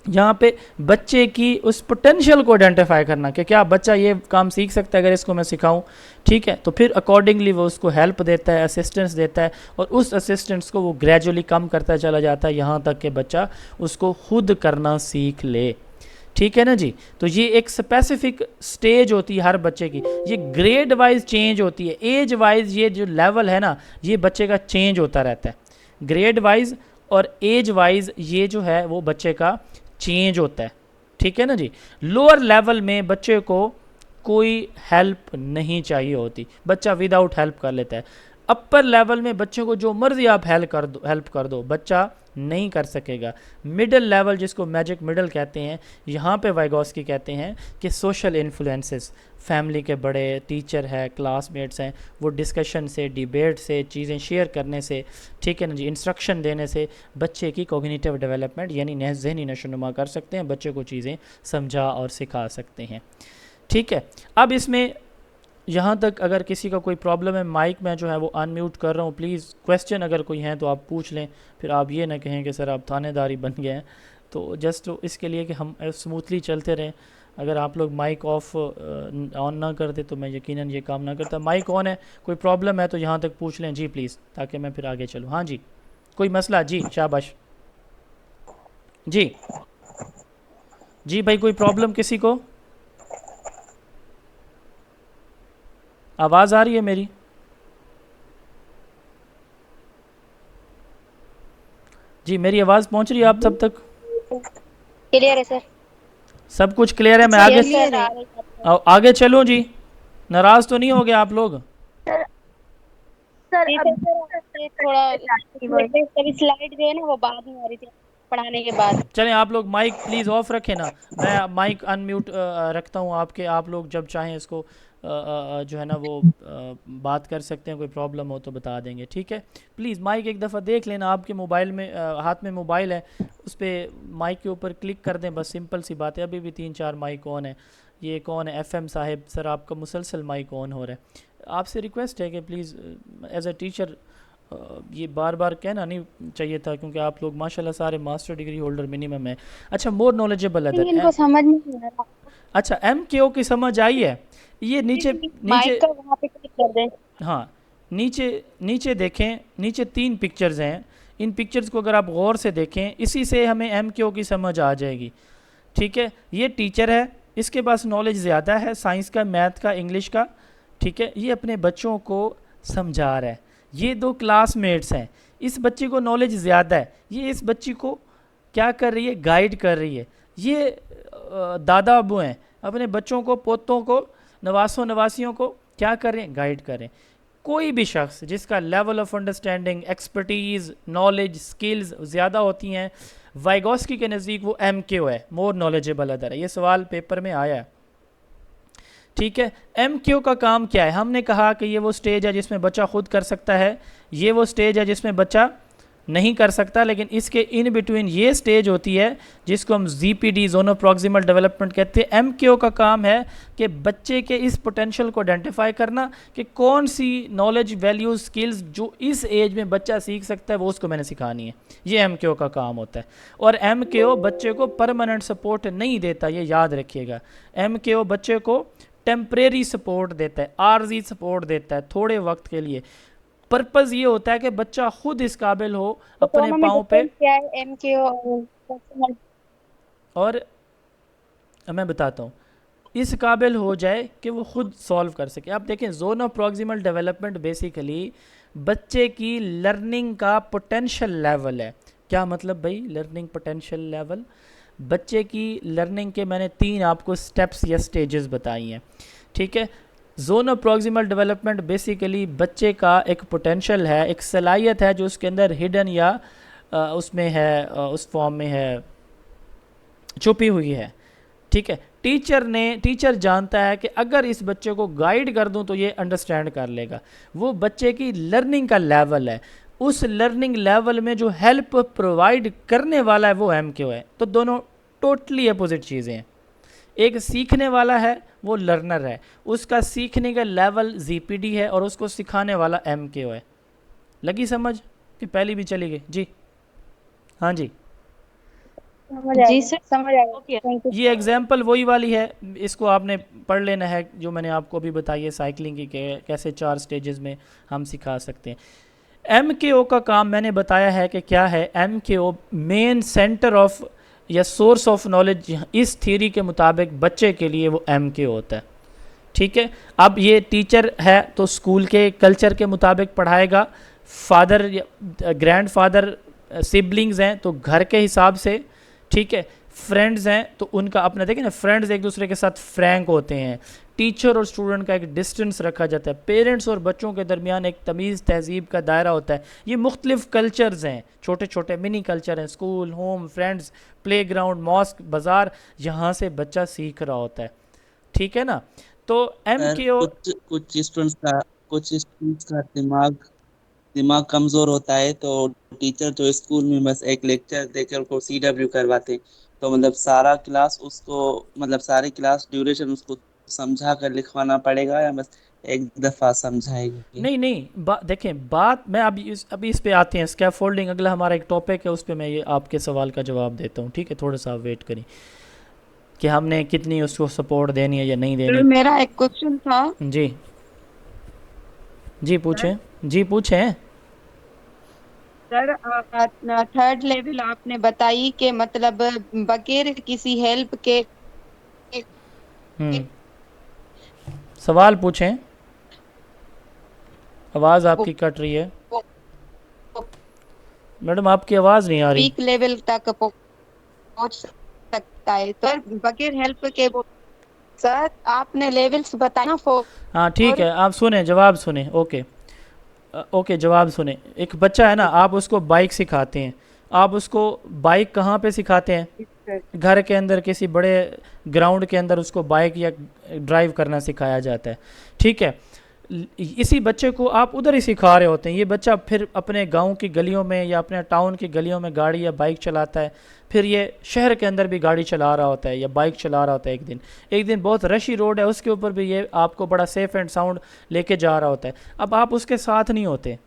यहाँ पे, बच्चे की उस पोटेंशियल को आइडेंटिफाई करना कि क्या बच्चा ये काम सीख सकता है अगर इसको मैं सिखाऊं, ठीक है। तो फिर अकॉर्डिंगली वो उसको हेल्प देता है, असिस्टेंस देता है, और उस असिस्टेंस को वो ग्रेजुअली कम करता चला जाता है यहाँ तक कि बच्चा उसको खुद करना सीख ले, ठीक है ना जी। तो ये एक स्पेसिफिक स्टेज होती है हर बच्चे की, ये ग्रेड वाइज चेंज होती है, एज वाइज ये जो लेवल है ना ये बच्चे का चेंज होता रहता है, ग्रेड वाइज और एज वाइज ये जो है वो बच्चे का चेंज होता है, ठीक है ना जी। लोअर लेवल में बच्चे को कोई हेल्प नहीं चाहिए होती, बच्चा विदाउट हेल्प कर लेता है। अपर लेवल में बच्चे को जो मर्जी आप हेल्प कर दो बच्चा नहीं कर सकेगा। मिडिल लेवल जिसको मैजिक मिडिल कहते हैं, यहाँ पे वाइगोस्की कहते हैं कि सोशल इन्फ्लुएंसेस, फैमिली के बड़े, टीचर है, क्लासमेट्स हैं, वो डिस्कशन से, डिबेट से, चीज़ें शेयर करने से, ठीक है ना जी, इंस्ट्रक्शन देने से बच्चे की कॉग्निटिव डेवलपमेंट यानी जहनी नशोनुमा कर सकते हैं, बच्चे को चीज़ें समझा और सिखा सकते हैं, ठीक है। अब इसमें यहाँ तक अगर किसी का कोई प्रॉब्लम है, माइक में जो है वो अनम्यूट कर रहा हूँ, प्लीज़ क्वेश्चन अगर कोई हैं तो आप पूछ लें, फिर आप ये ना कहें कि सर आप थानेदारी बन गए हैं। तो जस्ट इसके लिए कि हम स्मूथली चलते रहें, अगर आप लोग माइक ऑफ ऑन ना कर दे तो मैं यकीनन ये काम ना करता। माइक ऑन है, कोई प्रॉब्लम है तो यहाँ तक पूछ लें जी प्लीज़, ताकि मैं फिर आगे चलूँ। हाँ जी, कोई मसला? जी शाबाश जी, जी भाई कोई प्रॉब्लम किसी को? आवाज़ आ रही है मेरी? जी मेरी आवाज़ पहुंच रही है आप सब तक? क्लियर है सर। सब कुछ क्लियर है? मैं आगे आगे चलूं जी? नाराज़ तो नहीं हो गए आप लोग? सर थोड़ा स्लाइड जो है ना वो बाद में आ रही थी पढ़ाने के बाद। चलें आप लोग माइक प्लीज़ ऑफ रखें ना, मैं माइक अनम्यूट रखता हूँ आपके, आप लोग जब चाहें इसको जो है ना वो बात कर सकते हैं, कोई प्रॉब्लम हो तो बता देंगे, ठीक है। प्लीज़ माइक एक दफ़ा देख लेना, आपके मोबाइल में हाथ में मोबाइल है, उस पर माइक के ऊपर क्लिक कर दें, बस सिंपल सी बात है। अभी भी 3-4 माइक ऑन है। ये कौन है? FM साहिब सर, आपका मुसलसल माइक ऑन हो रहा है। आपसे रिक्वेस्ट है कि प्लीज़ एज ए टीचर ये बार बार कहना नहीं चाहिए था, क्योंकि आप लोग माशाल्लाह सारे मास्टर डिग्री होल्डर मिनिमम है। अच्छा, मोर नॉलेजेबल अदर, इनको समझ नहीं आ रहा। अच्छा MKO की समझ आई है? ये नीचे माइक का वहाँ पे क्लिक कर दें। हाँ, नीचे देखें, नीचे 3 पिक्चर्स हैं। इन पिक्चर्स को अगर आप गौर से देखें, इसी से हमें MKO की समझ आ जाएगी, ठीक है। ये टीचर है, इसके पास नॉलेज ज़्यादा है साइंस का, मैथ का, इंग्लिश का, ठीक है। ये अपने बच्चों को समझा रहा है। ये 2 क्लासमेट्स हैं, इस बच्चे को नॉलेज ज़्यादा है, ये इस बच्ची को क्या कर रही है? गाइड कर रही है। ये दादा अबू हैं, अपने बच्चों को, पोतों को, नवासों नवासियों को क्या कर रहे हैं? गाइड कर रहे हैं। कोई भी शख्स जिसका level of understanding, expertise, knowledge, skills ज़्यादा होती हैं, वाइगोस्की के नज़दीक वो MKO है, मोर नॉलेजेबल अदर है। ये सवाल पेपर में आया है, ठीक है। MKO का काम क्या है? हमने कहा कि ये वो स्टेज है जिसमें बच्चा खुद कर सकता है, ये वो स्टेज है जिसमें बच्चा नहीं कर सकता, लेकिन इसके इन बिटवीन ये स्टेज होती है जिसको हम ZPD, zone of proximal development कहते हैं। MKO का काम है कि बच्चे के इस पोटेंशियल को आइडेंटिफाई करना कि कौन सी नॉलेज, वैल्यूज, स्किल्स जो इस एज में बच्चा सीख सकता है वो उसको मैंने सिखानी है। ये MKO का काम होता है। और MKO बच्चे को परमानेंट सपोर्ट नहीं देता, ये याद रखिएगा। MKO बच्चे को टेम्परेरी सपोर्ट देता है, आर्जी सपोर्ट देता है, थोड़े वक्त के लिए। पर्पज़ ये होता है कि बच्चा खुद इस काबिल हो अपने पाँव पे। क्या है MKO और मैं बताता हूँ, इस काबिल हो जाए कि वो खुद सॉल्व कर सके। आप देखें zone of proximal development basically बच्चे की लर्निंग का पोटेंशियल लेवल है। क्या मतलब भाई लर्निंग पोटेंशियल लेवल? बच्चे की लर्निंग के मैंने 3 आपको स्टेप्स या स्टेजेस बताई हैं, ठीक है। Zone of proximal development basically बच्चे का एक पोटेंशियल है, एक सलाहियत है जो उसके अंदर हिडन या उसमें है, उस फॉर्म में है, छुपी हुई है, ठीक है। टीचर जानता है कि अगर इस बच्चे को गाइड कर दूं तो ये अंडरस्टैंड कर लेगा। वो बच्चे की लर्निंग का लेवल है, उस लर्निंग लेवल में जो हेल्प प्रोवाइड करने वाला है वो MQ है। तो दोनों टोटली अपोजिट चीज़ें हैं। एक सीखने वाला है, वो लर्नर है, उसका सीखने का लेवल ZPD है और उसको सिखाने वाला MQ है। लगी समझ कि पहली भी चली गई? जी हाँ जी, जी सर, समझ आ गया। Thank you. ये एग्जाम्पल वही वाली है, इसको आपने पढ़ लेना है जो मैंने आपको अभी बताई है साइकिलिंग की कैसे 4 स्टेजेस में हम सिखा सकते हैं। MKO का काम मैंने बताया है कि क्या है। MKO मेन सेंटर ऑफ या सोर्स ऑफ नॉलेज इस थ्योरी के मुताबिक बच्चे के लिए वो MKO होता है, ठीक है। अब ये टीचर है तो स्कूल के कल्चर के मुताबिक पढ़ाएगा, फादर या ग्रैंडफादर सिबलिंग्स हैं तो घर के हिसाब से, ठीक है। फ्रेंड्स हैं तो उनका अपना, देखिए ना, फ्रेंड्स एक दूसरे के साथ फ्रैंक होते हैं। टीचर और स्टूडेंट का एक डिस्टेंस रखा जाता है। पेरेंट्स और बच्चों के दरमियान एक तमीज़ तहजीब का दायरा होता है। ये मुख्तलिफ कल्चर्स हैं, छोटे छोटे मिनी कल्चर हैं, school, home, friends, play ground, mosque, बाज़ार, यहाँ से बच्चा सीख रहा होता है, ठीक है ना। तो MKO कुछ स्टूडेंट्स का दिमाग कमजोर होता है, तो टीचर जो स्कूल में बस एक लेक्चर देकर उसको CW करवाते हैं, तो मतलब सारी क्लास ड्यूरेशन उसको समझा कर लिखवाना पड़ेगा या बस एक दफा समझाएंगे? नहीं नहीं, देखें बात मैं अभी इस पे आते हैं। स्कैफोल्डिंग अगला हमारा एक टॉपिक है, उस पे मैं ये आपके सवाल का जवाब देता हूँ, ठीक है। थोड़ा सा आप वेट करें कि हमने कितनी उसको सपोर्ट देनी है या नहीं सर देनी। मेरा एक क्वेश्चन था। जी जी पूछें, जी पूछें। सर थर्ड लेवल आपने बताई कि मतलब बगैर किसी हेल्प के हम्म, सवाल पूछें, आवाज़ आपकी कट रही है मैडम, आपकी आवाज़ नहीं आ रही। पीक लेवल तक पहुंच सकता है सर बगैर हेल्प के वो। सर आपने लेवल्स बताया ना हाँ ठीक है, आप सुने, जवाब सुने। ओके ओके, जवाब सुने। एक बच्चा है ना, आप उसको बाइक सिखाते हैं, आप उसको बाइक कहाँ पे सिखाते हैं? घर के अंदर किसी बड़े ग्राउंड के अंदर उसको बाइक या ड्राइव करना सिखाया जाता है, ठीक है। इसी बच्चे को आप उधर ही सिखा रहे होते हैं। ये बच्चा फिर अपने गांव की गलियों में या अपने टाउन की गलियों में गाड़ी या बाइक चलाता है, फिर ये शहर के अंदर भी गाड़ी चला रहा होता है या बाइक चला रहा होता है। एक दिन बहुत रशी रोड है, उसके ऊपर भी ये आपको बड़ा सेफ़ एंड साउंड लेके जा रहा होता है। अब आप उसके साथ नहीं होते,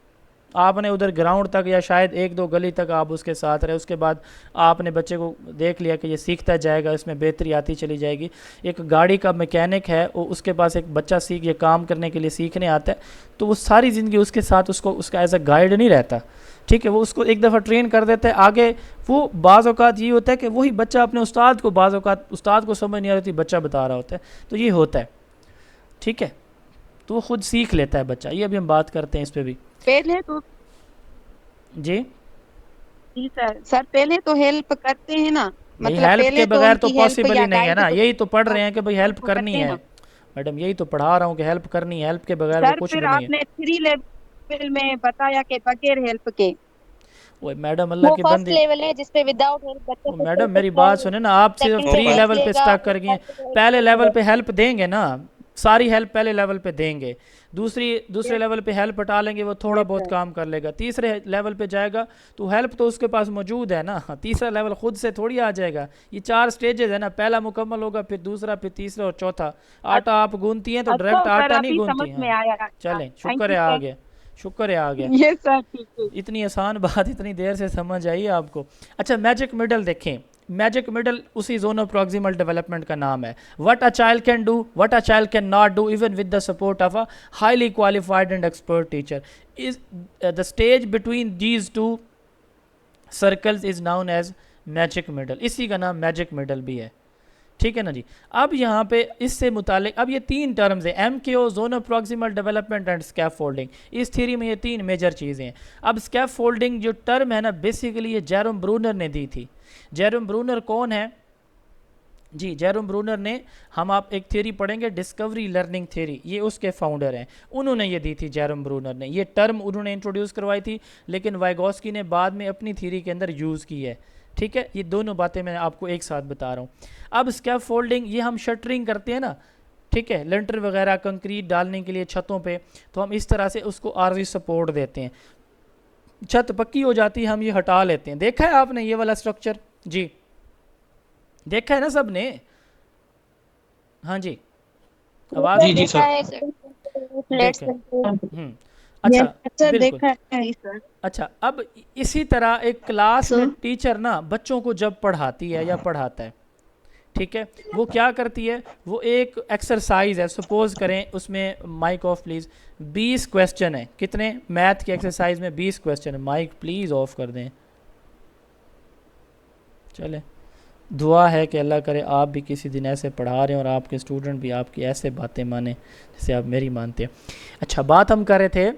आपने उधर ग्राउंड तक या शायद 1-2 गली तक आप उसके साथ रहे, उसके बाद आपने बच्चे को देख लिया कि ये सीखता जाएगा, इसमें बेहतरी आती चली जाएगी। एक गाड़ी का मैकेनिक है, वो उसके पास एक बच्चा ये काम करने के लिए सीखने आता है, तो वो सारी ज़िंदगी उसके साथ उसका एज अ गाइड नहीं रहता, ठीक है। वो उसको एक दफ़ा ट्रेन कर देता है आगे। वो बाज़ औक़ात ये होता है कि वही बच्चा अपने उस्ताद को, बाज़ औक़ात उस्ताद को समझ नहीं आ रही थी, बच्चा बता रहा होता है, तो ये होता है, ठीक है। तो वो खुद सीख लेता है बच्चा। ये अभी हम बात करते हैं इस पर भी। पहले तो जी जी सर पहले तो हेल्प करते हैं ना, भाई, मतलब हेल्प पहले के तो बगैर तो उनकी हेल्प पॉसिबल या ही नहीं है गाइड ना। तो यही तो पढ़ रहे हैं कि भाई हेल्प तो करनी करते हैं है ना। मैडम, यही तो पढ़ा रहा हूँ कि हेल्प करनी है, हेल्प के बगैर वो सर कुछ फिर भी नहीं है। आपने 3 लेवल में बताया कि बगैर हेल्प के। वो मैडम अल्लाह वो की फर्स्ट बंदी, लेवल है जिसपे विदाउट हेल्प बच्चे को मैडम मेरी सिर्फ बात सुने ना, आप सिर्फ सेकंड 3 पे लेवल पे लेगा, स्टक कर गए। पहले लेवल पे हेल्प देंगे ना, सारी हेल्प पहले लेवल पे देंगे, दूसरे लेवल पे हेल्प हटा लेंगे, वो थोड़ा बहुत काम कर लेगा। तीसरे लेवल पे जाएगा तो हेल्प तो उसके पास मौजूद है ना, तीसरा लेवल खुद से थोड़ी आ जाएगा। ये 4 स्टेजेस है ना, पहला मुकम्मल होगा, फिर दूसरा, फिर तीसरा और चौथा। आटा आप गूंथती हैं तो डायरेक्ट सर आटा नहीं अभी गूंथती समझ में हैं। आया। चलें, थैंक शुक्र यू है आ सर। गया, शुक्र है आ गया। ये सर ठीक है। इतनी आसान बात इतनी देर से समझ आई है आपको। अच्छा, मैजिक मिडल देखें। मैजिक मिडल उसी जोन ऑफ प्रॉक्सिमल डेवलपमेंट का नाम है। What a child can do, what a child can not do even with the support of a highly qualified and expert teacher is the stage between these two circles is known as magic middle. इसी का नाम मैजिक मिडल भी है, ठीक है ना जी। अब यहाँ पे इससे मुतालिक अब ये 3 टर्म्स हैं, MKO, zonal proximal development and scaffolding. इस थ्योरी में ये 3 मेजर चीज़ें हैं। अब स्कैफोल्डिंग जो टर्म है ना, बेसिकली ये जेरोम ब्रूनर ने दी थी। जेरोम ब्रूनर कौन है जी? जेरोम ब्रूनर ने, हम आप एक थ्योरी पढ़ेंगे डिस्कवरी लर्निंग थ्योरी, ये उसके फाउंडर हैं। उन्होंने ये दी थी, जेरोम ब्रूनर ने ये टर्म उन्होंने इंट्रोड्यूस करवाई थी, लेकिन वाइगोस्की ने बाद में अपनी थ्योरी के अंदर यूज़ की है। ठीक है, ये दोनों बातें मैं आपको एक साथ बता रहा हूँ। अब स्कैफोल्डिंग, ये हम शटरिंग करते हैं ना, ठीक है, लेंटर वगैरह कंक्रीट डालने के लिए छतों पे, तो हम इस तरह से उसको आर्जी सपोर्ट देते हैं। छत पक्की हो जाती है, हम ये हटा लेते हैं। देखा है आपने ये वाला स्ट्रक्चर जी? देखा है ना सब ने? हाँ जी, आवाज़ जी जी सर। देखें। अच्छा, सर बिल्कुल। देखा है। जी सर। अच्छा, अब इसी तरह एक क्लास में टीचर ना बच्चों को जब पढ़ाती है या पढ़ाता है, ठीक है, वो क्या करती है, वो एक एक्सरसाइज है, सपोज करें उसमें, माइक ऑफ प्लीज़, 20 क्वेश्चन है। कितने? मैथ की एक्सरसाइज में 20 क्वेश्चन है। माइक प्लीज़ ऑफ कर दें। चले, दुआ है कि अल्लाह करे आप भी किसी दिन ऐसे पढ़ा रहे हैं और आपके स्टूडेंट भी आपकी ऐसे बातें माने जैसे आप मेरी मानते हैं। अच्छा, बात हम कर रहे थे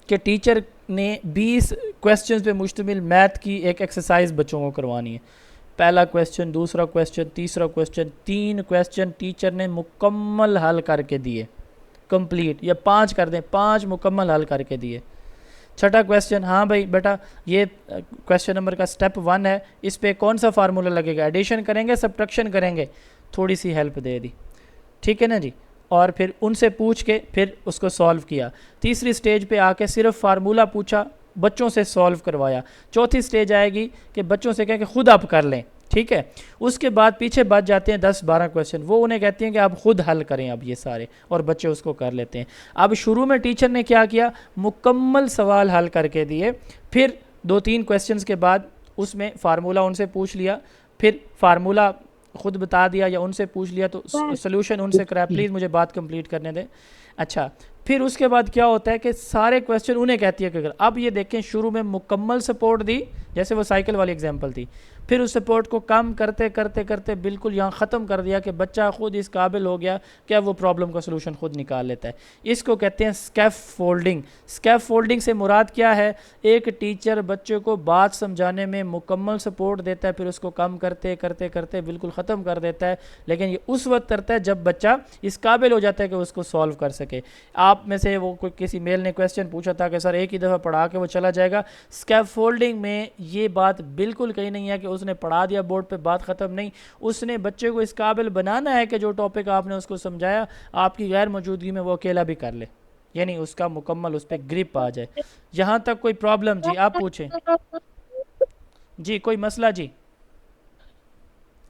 कि टीचर ने 20 क्वेश्चंस पे मुश्तमिल मैथ की एक एक्सरसाइज बच्चों को करवानी है। पहला क्वेश्चन, दूसरा क्वेश्चन, तीसरा क्वेश्चन, 3 क्वेश्चन टीचर ने मुकम्मल हल करके दिए, कंप्लीट, या 5 कर दें, 5 मुकम्मल हल करके दिए। छठा क्वेश्चन, हाँ भाई बेटा ये क्वेश्चन नंबर का स्टेप 1 है, इस पे कौन सा फार्मूला लगेगा, एडिशन करेंगे, सब्ट्रैक्शन करेंगे, थोड़ी सी हेल्प दे दी, ठीक है ना जी, और फिर उनसे पूछ के फिर उसको सॉल्व किया। तीसरी स्टेज पे आके सिर्फ फार्मूला पूछा, बच्चों से सॉल्व करवाया। चौथी स्टेज आएगी कि बच्चों से कहें कि खुद आप कर लें, ठीक है। उसके बाद पीछे बच जाते हैं 10-12 क्वेश्चन, वो उन्हें कहती हैं कि आप खुद हल करें अब ये सारे, और बच्चे उसको कर लेते हैं। अब शुरू में टीचर ने क्या किया, मुकम्मल सवाल हल करके दिए, फिर 2-3 क्वेश्चंस के बाद उसमें फार्मूला उनसे पूछ लिया, फिर फार्मूला खुद बता दिया या उनसे पूछ लिया तो सोल्यूशन उनसे कराया। प्लीज़ मुझे बात कंप्लीट करने दें। अच्छा, फिर उसके बाद क्या होता है कि सारे क्वेश्चन उन्हें कहती है कि अगर, अब ये देखें, शुरू में मुकम्मल सपोर्ट दी, जैसे वो साइकिल वाली एग्जांपल थी, फिर उस सपोर्ट को कम करते करते करते बिल्कुल यहाँ ख़त्म कर दिया कि बच्चा खुद इस काबिल हो गया कि अब वो प्रॉब्लम का सलूशन खुद निकाल लेता है। इसको कहते हैं स्कैफोल्डिंग। स्कैफोल्डिंग से मुराद क्या है, एक टीचर बच्चे को बात समझाने में मुकम्मल सपोर्ट देता है, फिर उसको कम करते करते करते बिल्कुल ख़त्म कर देता है, लेकिन ये उस वक्त करता है जब बच्चा इस काबिल हो जाता है कि उसको सॉल्व कर सके। आप में से वो कोई किसी मेल ने क्वेश्चन पूछा था कि सर एक ही दफ़ा पढ़ा के वो चला जाएगा, स्कैफोल्डिंग में ये बात बिल्कुल कहीं नहीं है कि उसने पढ़ा दिया बोर्ड पे, बात ख़त्म नहीं। उसने बच्चे को इस काबिल बनाना है कि जो टॉपिक आपने उसको समझाया आपकी गैर मौजूदगी में वो अकेला भी कर ले, यानी उसका मुकम्मल उस पर ग्रिप आ जाए। यहाँ तक कोई प्रॉब्लम जी? आप पूछें जी, कोई मसला जी?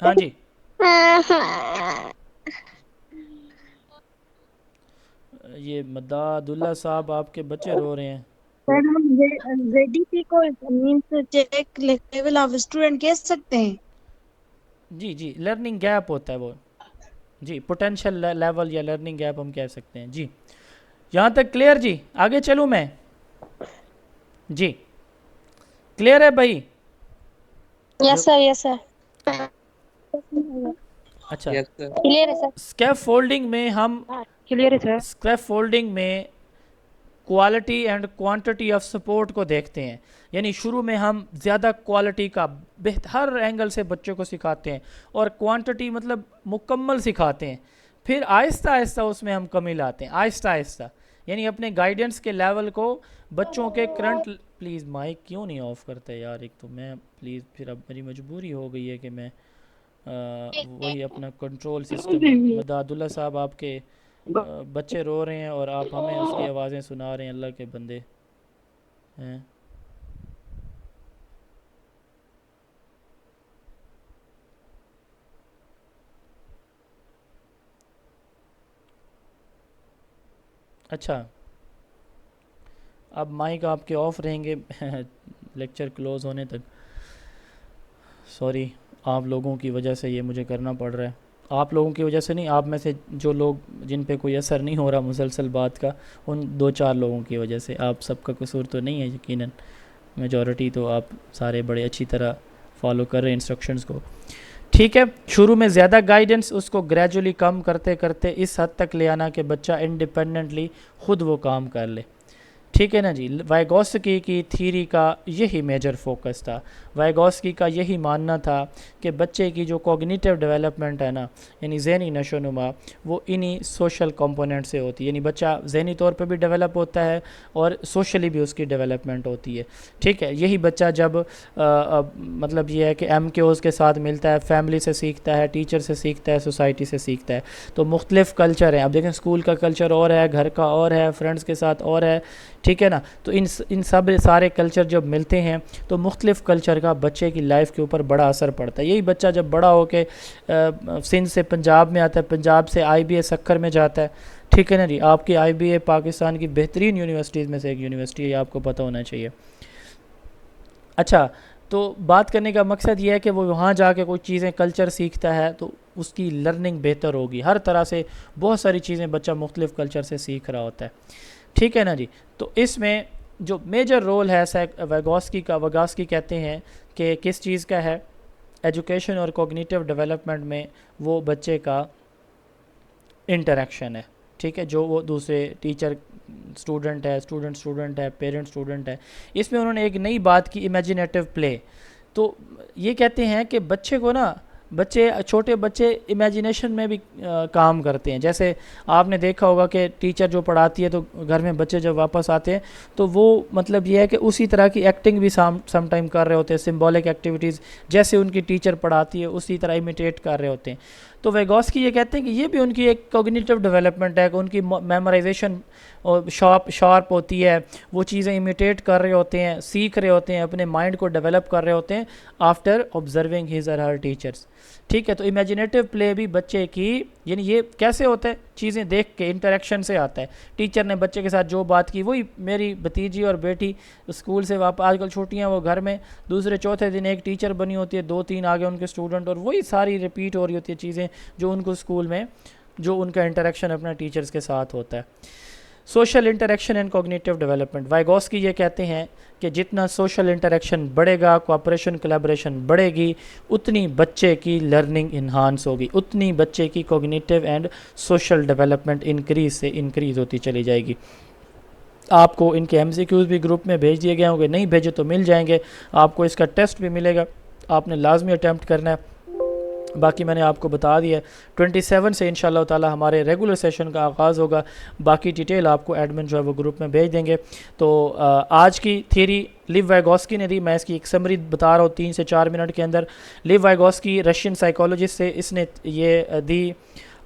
हाँ जी, ये मदादुल्ला साहब आपके बच्चे रो रहे हैं। सर हम जेडीपी को means check level of student कह सकते हैं? जी जी, लर्निंग गैप होता है वो जी, पोटेंशियल लेवल या लर्निंग गैप हम कह सकते हैं जी। यहाँ तक क्लियर जी? आगे चलूँ मैं जी? क्लियर है भाई? यस सर, यस सर, अच्छा, यस सर। क्लियर है सर, स्कैफोल्डिंग में हम क्लियर है सर। स्कैफोल्डिंग में quality and quantity of support को देखते हैं, यानी शुरू में हम ज़्यादा क्वालिटी का हर एंगल से बच्चों को सिखाते हैं, और क्वांटिटी मतलब मुकम्मल सिखाते हैं, फिर आहिस्ता आहिस्ता उसमें हम कमी लाते हैं, आहिस्ता आहिस्ता, यानी अपने गाइडेंस के लेवल को बच्चों के करंट। प्लीज़ माइक क्यों नहीं ऑफ़ करते यार? एक तो मैं प्लीज़, फिर अब मेरी मजबूरी हो गई है कि मैं वही अपना कंट्रोल सिस्टम। मदादुल्ला साहब आपके बच्चे रो रहे हैं और आप हमें उसकी आवाज़ें सुना रहे हैं, अल्लाह के बंदे हैं। अच्छा, अब माइक आपके ऑफ रहेंगे लेक्चर क्लोज़ होने तक। सॉरी, आप लोगों की वजह से ये मुझे करना पड़ रहा है। आप लोगों की वजह से नहीं, आप में से जो लोग जिन पे कोई असर नहीं हो रहा मुसलसल बात का, उन 2-4 लोगों की वजह से। आप सबका कसूर तो नहीं है यकीनन, मेजॉरिटी तो आप सारे बड़े अच्छी तरह फॉलो कर रहे हैं इंस्ट्रक्शंस को। ठीक है, शुरू में ज़्यादा गाइडेंस, उसको ग्रेजुअली कम करते करते इस हद तक ले आना कि बच्चा इंडिपेंडेंटली खुद वो काम कर ले। ठीक है ना जी। वाइगोस्की की थीरी का यही मेजर फोकस था। वाइगोस्की का यही मानना था कि बच्चे की जो कॉग्निटिव डेवलपमेंट है ना, यानी ज़हनी नशोनुमा, वो इन्हीं सोशल कंपोनेंट से होती है। यानी बच्चा ज़हनी तौर पे भी डेवलप होता है और सोशली भी उसकी डेवलपमेंट होती है। ठीक है, यही बच्चा जब मतलब ये है कि MKOs के साथ मिलता है, फैमिली से सीखता है, टीचर से सीखता है, सोसाइटी से सीखता है। तो मुख्तलिफ़ कल्चर हैं। अब देखें, स्कूल का कल्चर और है, घर का और है, फ्रेंड्स के साथ और है। ठीक है ना। तो इन सब सारे कल्चर जब मिलते हैं तो मुख्तलिफ़ कल्चर का बच्चे की लाइफ के ऊपर बड़ा असर पड़ता है। यही बच्चा जब बड़ा हो के सिंध से पंजाब में आता है, पंजाब से IBA सक्कर में जाता है। ठीक है ना जी। आपकी IBA पाकिस्तान की बेहतरीन यूनिवर्सिटीज़ में से एक यूनिवर्सिटी है, आपको पता होना चाहिए। अच्छा, तो बात करने का मकसद ये है कि वो वहाँ जाके कोई चीज़ें कल्चर सीखता है तो उसकी लर्निंग बेहतर होगी। हर तरह से बहुत सारी चीज़ें बच्चा मुख्तलिफ़ कल्चर से सीख रहा होता है। ठीक है ना जी। तो इसमें जो मेजर रोल है वाइगोस्की कहते हैं कि किस चीज़ का है एजुकेशन और कॉग्निटिव डेवलपमेंट में, वो बच्चे का इंटरेक्शन है। ठीक है, जो वो दूसरे टीचर स्टूडेंट है, स्टूडेंट है, पेरेंट स्टूडेंट है। इसमें उन्होंने एक नई बात की, इमेजिनेटिव प्ले। तो ये कहते हैं कि छोटे बच्चे इमेजिनेशन में भी काम करते हैं। जैसे आपने देखा होगा कि टीचर जो पढ़ाती है तो घर में बच्चे जब वापस आते हैं तो वो मतलब ये है कि उसी तरह की एक्टिंग भी सम टाइम कर रहे होते हैं, सिंबॉलिक एक्टिविटीज़ जैसे उनकी टीचर पढ़ाती है उसी तरह इमिटेट कर रहे होते हैं। तो वाइगोस्की ये कहते हैं कि ये भी उनकी एक कॉग्निटिव डेवलपमेंट है कि उनकी मेमोराइजेशन और शार्प होती है, वो चीज़ें इमिटेट कर रहे होते हैं, सीख रहे होते हैं, अपने माइंड को डेवलप कर रहे होते हैं आफ्टर ऑब्जर्विंग हिज और हर टीचर्स। ठीक है, तो इमेजिनेटिव प्ले भी बच्चे की, यानी ये कैसे होता है, चीज़ें देख के इंटरेक्शन से आता है। टीचर ने बच्चे के साथ जो बात की वही मेरी भतीजी और बेटी स्कूल से वापस, आजकल छुट्टियां वो घर में, दूसरे चौथे दिन एक टीचर बनी होती है, 2-3 आगे उनके स्टूडेंट, और वही सारी रिपीट हो रही होती है चीज़ें जो उनको स्कूल में, जो उनका इंटरेक्शन अपने टीचर्स के साथ होता है। Social interaction and cognitive development, Vygotsky ये कहते हैं कि जितना सोशल इंटरेक्शन बढ़ेगा, कोऑपरेशन कोलैबोरेशन बढ़ेगी, उतनी बच्चे की लर्निंग इन्हांस होगी, उतनी बच्चे की cognitive and social development increase होती चली जाएगी। आपको इनके MCQs भी ग्रुप में भेज दिए गए होंगे, नहीं भेजे तो मिल जाएंगे। आपको इसका टेस्ट भी मिलेगा, आपने लाजमी अटैम्प्ट करना है। बाकी मैंने आपको बता दिया 27 से इंशाल्लाह ताला हमारे रेगुलर सेशन का आगाज़ होगा। बाकी डिटेल आपको एडमिन जो है वो ग्रुप में भेज देंगे। तो आज की थ्योरी लिव वाइगोस्की ने दी, मैं इसकी एक समरी बता रहा हूँ 3 से 4 मिनट के अंदर। लिव वाइगोस्की रशियन साइकोलॉजिस्ट से, इसने ये दी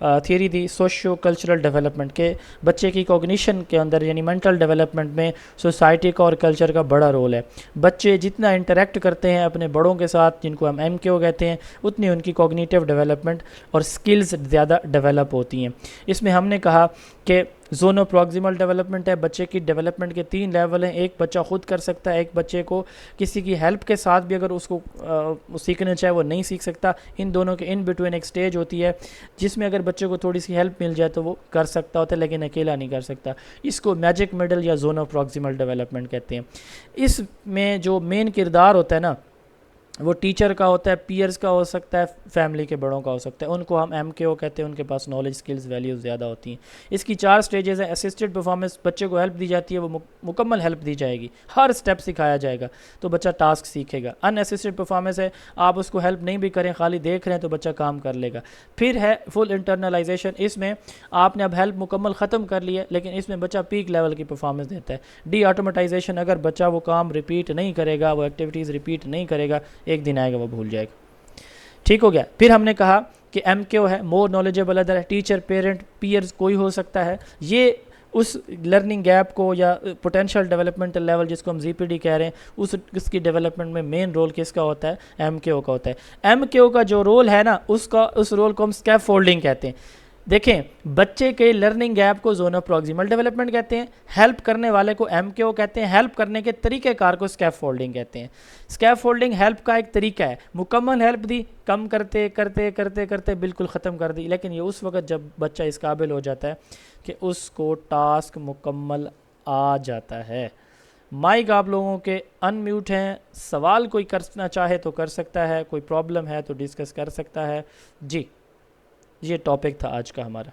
थ्योरी दी सोशियो कल्चरल डेवलपमेंट के, बच्चे की कॉग्निशन के अंदर यानी मेंटल डेवलपमेंट में सोसाइटी का और कल्चर का बड़ा रोल है। बच्चे जितना इंटरेक्ट करते हैं अपने बड़ों के साथ, जिनको हम MKO कहते हैं, उतनी उनकी कॉग्निटिव डेवलपमेंट और स्किल्स ज़्यादा डेवलप होती हैं। इसमें हमने कहा कि जोनो प्रॉक्सिमल डेवलपमेंट है, बच्चे की डेवलपमेंट के 3 लेवल हैं। एक बच्चा खुद कर सकता है, एक बच्चे को किसी की हेल्प के साथ भी अगर उसको सीखना चाहे वो नहीं सीख सकता। इन दोनों के इन बिटवीन एक स्टेज होती है जिसमें अगर बच्चे को थोड़ी सी हेल्प मिल जाए तो वो कर सकता होता है, लेकिन अकेला नहीं कर सकता। इसको मैजिक मिडल या जोनो प्रॉक्सिमल डेवलपमेंट कहते हैं। इसमें जो मेन किरदार होता है ना, वो टीचर का होता है, पीयर्स का हो सकता है, फैमिली के बड़ों का हो सकता है। उनको हम MKO कहते हैं, उनके पास नॉलेज, स्किल्स, वैल्यूज़ ज़्यादा होती हैं। इसकी 4 स्टेजेस हैं। असिस्टेड परफॉर्मेंस, बच्चे को हेल्प दी जाती है, वो मुकम्मल हेल्प दी जाएगी, हर स्टेप सिखाया जाएगा तो बच्चा टास्क सीखेगा। अनअसिस्टेड परफॉर्मेंस है, आप उसको हेल्प नहीं भी करें, खाली देख रहे हैं तो बच्चा काम कर लेगा। फिर है फुल इंटरनलाइजेशन, इसमें आपने अब हेल्प मुकम्मल ख़त्म कर लिया, लेकिन इसमें बच्चा पीक लेवल की परफॉर्मेंस देता है। डी ऑटोमेटाइजेशन, अगर बच्चा वो काम रिपीट नहीं करेगा, वो एक्टिविटीज़ रिपीट नहीं करेगा, एक दिन आएगा वो भूल जाएगा। ठीक हो गया। फिर हमने कहा कि MKO है, मोर नॉलेजेबल अदर है, टीचर, पेरेंट, पीयर्स कोई हो सकता है। ये उस लर्निंग गैप को या पोटेंशियल डेवलपमेंटल लेवल जिसको हम ZPD कह रहे हैं, उसकी डेवलपमेंट में मेन रोल किसका होता है, MKO का होता है। MKO का जो रोल है ना, उस रोल को हम स्कैफोल्डिंग कहते हैं। देखें, बच्चे के लर्निंग गैप को जोनो प्रॉक्सिमल डेवलपमेंट कहते हैं, हेल्प करने वाले को MKO कहते हैं, हेल्प करने के तरीक़ेकार को स्कैफोल्डिंग कहते हैं। स्कैफोल्डिंग हेल्प का एक तरीका है, मुकम्मल हेल्प दी, कम करते करते करते करते बिल्कुल ख़त्म कर दी, लेकिन ये उस वक्त जब बच्चा इस काबिल हो जाता है कि उसको टास्क मुकम्मल आ जाता है। माइक आप लोगों के अनम्यूट हैं, सवाल कोई करना चाहे तो कर सकता है, कोई प्रॉब्लम है तो डिस्कस कर सकता है। जी, ये टॉपिक था आज का हमारा।